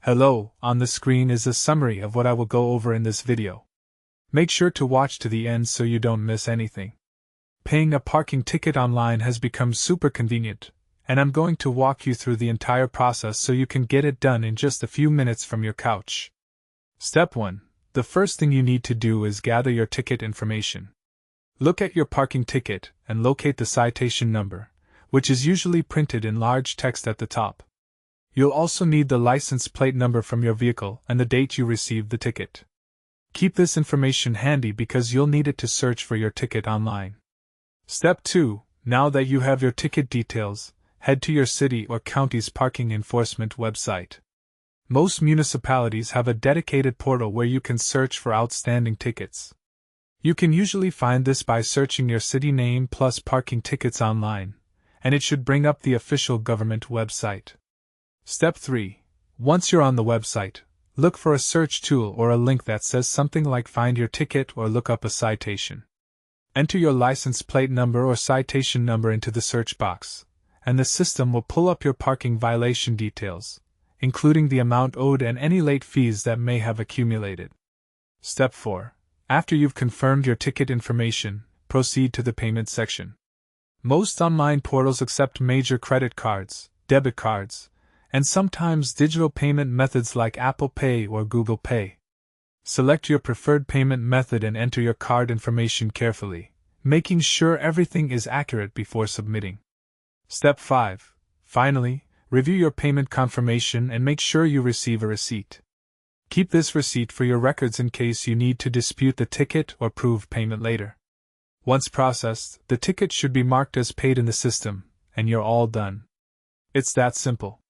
Hello, on the screen is a summary of what I will go over in this video. Make sure to watch to the end so you don't miss anything. Paying a parking ticket online has become super convenient, and I'm going to walk you through the entire process so you can get it done in just a few minutes from your couch. Step 1. The first thing you need to do is gather your ticket information. Look at your parking ticket and locate the citation number, which is usually printed in large text at the top. You'll also need the license plate number from your vehicle and the date you received the ticket. Keep this information handy because you'll need it to search for your ticket online. Step 2. Now that you have your ticket details, head to your city or county's parking enforcement website. Most municipalities have a dedicated portal where you can search for outstanding tickets. You can usually find this by searching your city name plus parking tickets online, and it should bring up the official government website. Step 3. Once you're on the website, look for a search tool or a link that says something like Find Your Ticket or Look Up a Citation. Enter your license plate number or citation number into the search box, and the system will pull up your parking violation details, including the amount owed and any late fees that may have accumulated. Step 4. After you've confirmed your ticket information, proceed to the payment section. Most online portals accept major credit cards, debit cards, and sometimes digital payment methods like Apple Pay or Google Pay. Select your preferred payment method and enter your card information carefully, making sure everything is accurate before submitting. Step 5. Finally, review your payment confirmation and make sure you receive a receipt. Keep this receipt for your records in case you need to dispute the ticket or prove payment later. Once processed, the ticket should be marked as paid in the system, and you're all done. It's that simple.